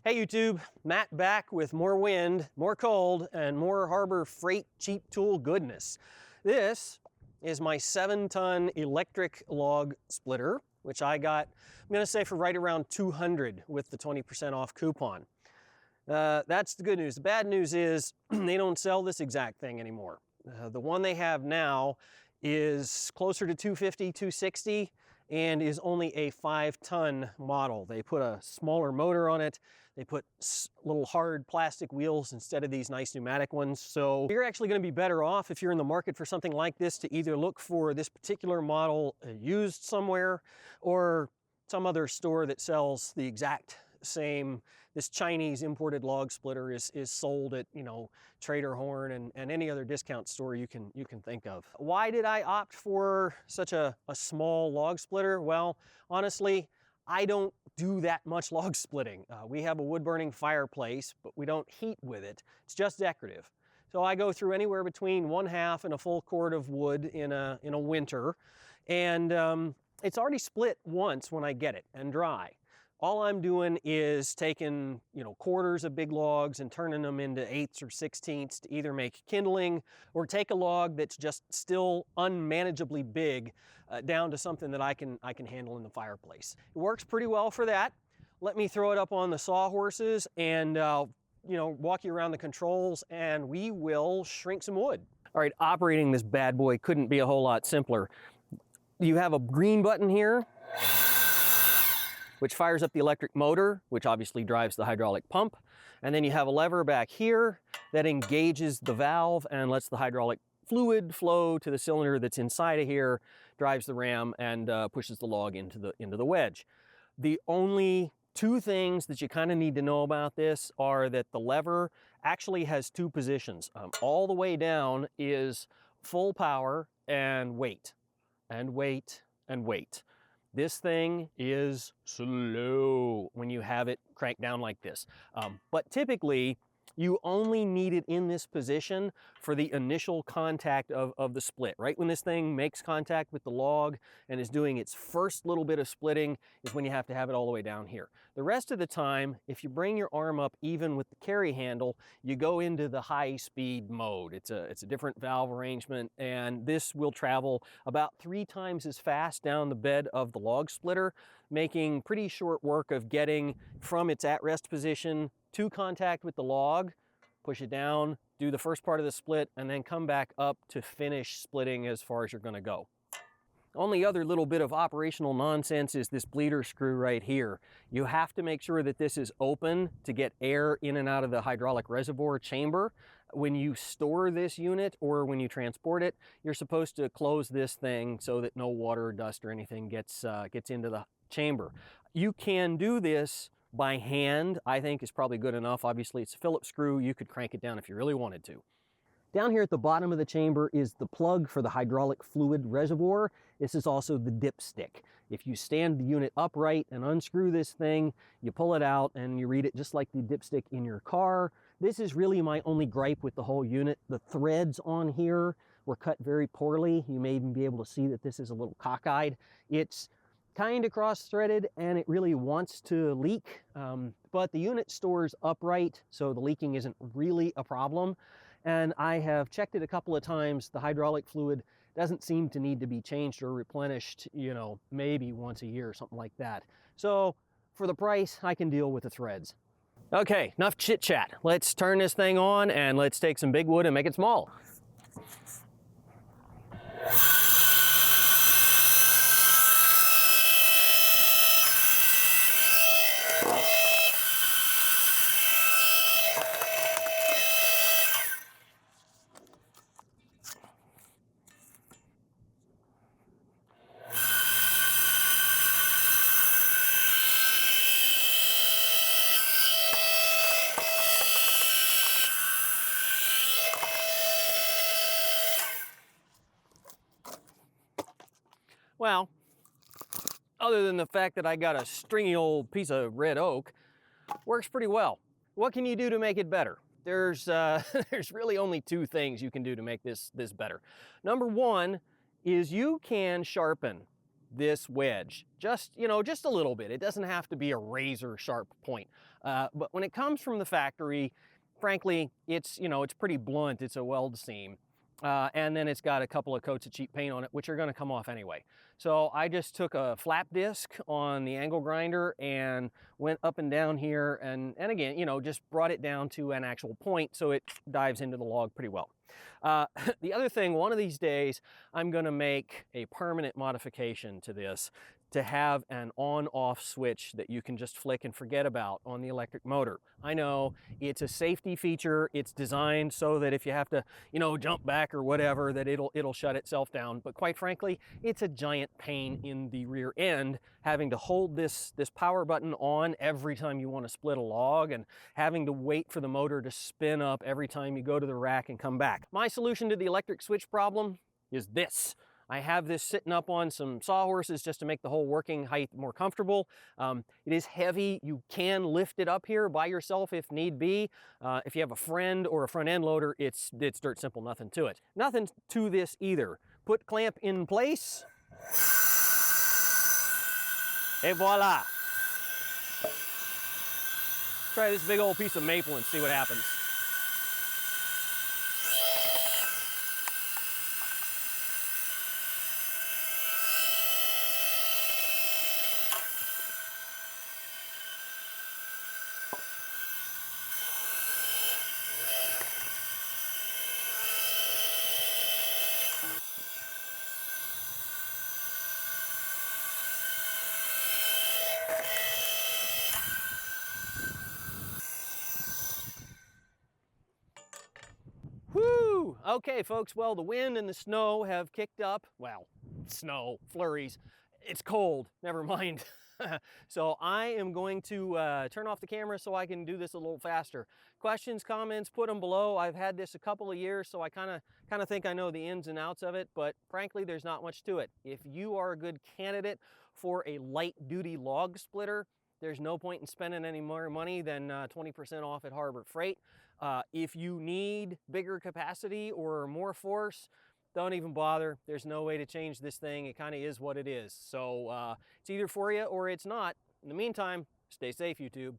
Hey YouTube, Matt back with more wind, more cold, and more Harbor Freight cheap tool goodness. This is my 7-ton electric log splitter, which I got, I'm gonna say for right around 200 with the 20% off coupon. That's the good news. The bad news is they don't sell this exact thing anymore. The one they have now is closer to 250, 260, and is only a 5-ton model. They put a smaller motor on it. They put little hard plastic wheels instead of these nice pneumatic ones. So you're actually going to be better off if you're in the market for something like this to either look for this particular model used somewhere or some other store that sells the exact same. This Chinese imported log splitter is sold at, Trader Horn and any other discount store you can think of. Why did I opt for such a small log splitter? Well, honestly, I don't do that much log splitting. We have a wood burning fireplace, but we don't heat with it. It's just decorative. So I go through anywhere between 1/2 and a full cord of wood in a winter, and it's already split once when I get it and dry. All I'm doing is taking, quarters of big logs and turning them into 1/8 or 1/16 to either make kindling or take a log that's just still unmanageably big down to something that I can handle in the fireplace. It works pretty well for that. Let me throw it up on the sawhorses and walk you around the controls, and we will shrink some wood. All right, operating this bad boy couldn't be a whole lot simpler. You have a green button here, which fires up the electric motor, which obviously drives the hydraulic pump. And then you have a lever back here that engages the valve and lets the hydraulic fluid flow to the cylinder that's inside of here, drives the ram, and pushes the log into the wedge. The only two things that you kind of need to know about this are that the lever actually has two positions. All the way down is full power and wait, and wait, and wait. This thing is slow when you have it cranked down like this. But typically, you only need it in this position for the initial contact of the split. Right when this thing makes contact with the log and is doing its first little bit of splitting is when you have to have it all the way down here. The rest of the time, if you bring your arm up even with the carry handle, you go into the high-speed mode. It's a different valve arrangement, and this will travel about 3 times as fast down the bed of the log splitter, making pretty short work of getting from its at-rest position to contact with the log, push it down, do the first part of the split, and then come back up to finish splitting as far as you're going to go. Only other little bit of operational nonsense is this bleeder screw right here. You have to make sure that this is open to get air in and out of the hydraulic reservoir chamber. When you store this unit or when you transport it, you're supposed to close this thing so that no water or dust or anything gets into the chamber. You can do this by hand. I think is probably good enough. Obviously, it's a Phillips screw. You could crank it down if you really wanted to. Down here at the bottom of the chamber is the plug for the hydraulic fluid reservoir. This is also the dipstick. If you stand the unit upright and unscrew this thing, you pull it out and you read it just like the dipstick in your car. This is really my only gripe with the whole unit. The threads on here were cut very poorly. You may even be able to see that this is a little cockeyed. It's kind of cross-threaded and it really wants to leak, but the unit stores upright, so the leaking isn't really a problem. And I have checked it a couple of times. The hydraulic fluid doesn't seem to need to be changed or replenished, maybe once a year or something like that. So for the price, I can deal with the threads. Okay, enough chit chat. Let's turn this thing on and let's take some big wood and make it small. Well, other than the fact that I got a stringy old piece of red oak, works pretty well. What can you do to make it better? There's really only 2 things you can do to make this better. Number 1 is you can sharpen this wedge. Just, you know, just a little bit. It doesn't have to be a razor sharp point. But when it comes from the factory, frankly, it's, you know, it's pretty blunt. It's a weld seam. And then it's got a couple of coats of cheap paint on it, which are going to come off anyway. So I just took a flap disc on the angle grinder and went up and down here and again, you know, just brought it down to an actual point so it dives into the log pretty well. The other thing, one of these days, I'm going to make a permanent modification to this to have an on-off switch that you can just flick and forget about on the electric motor. I know it's a safety feature. It's designed so that if you have to, you know, jump back or whatever, that it'll shut itself down. But quite frankly, it's a giant pain in the rear end having to hold this power button on every time you want to split a log and having to wait for the motor to spin up every time you go to the rack and come back. My solution to the electric switch problem is this. I have this sitting up on some sawhorses just to make the whole working height more comfortable. It is heavy. You can lift it up here by yourself if need be. If you have a friend or a front end loader, it's dirt simple, nothing to it. Nothing to this either. Put clamp in place. Et voila. Try this big old piece of maple and see what happens. Whew! Okay, folks, well, the wind and the snow have kicked up. Well, snow, flurries. It's cold, never mind. So I am going to turn off the camera so I can do this a little faster. Questions, comments, put them below. I've had this a couple of years, so I kind of think I know the ins and outs of it, but frankly, there's not much to it. If you are a good candidate for a light-duty log splitter, there's no point in spending any more money than 20% off at Harbor Freight. If you need bigger capacity or more force, don't even bother. There's no way to change this thing. It kind of is what it is. So it's either for you or it's not. In the meantime, stay safe, YouTube.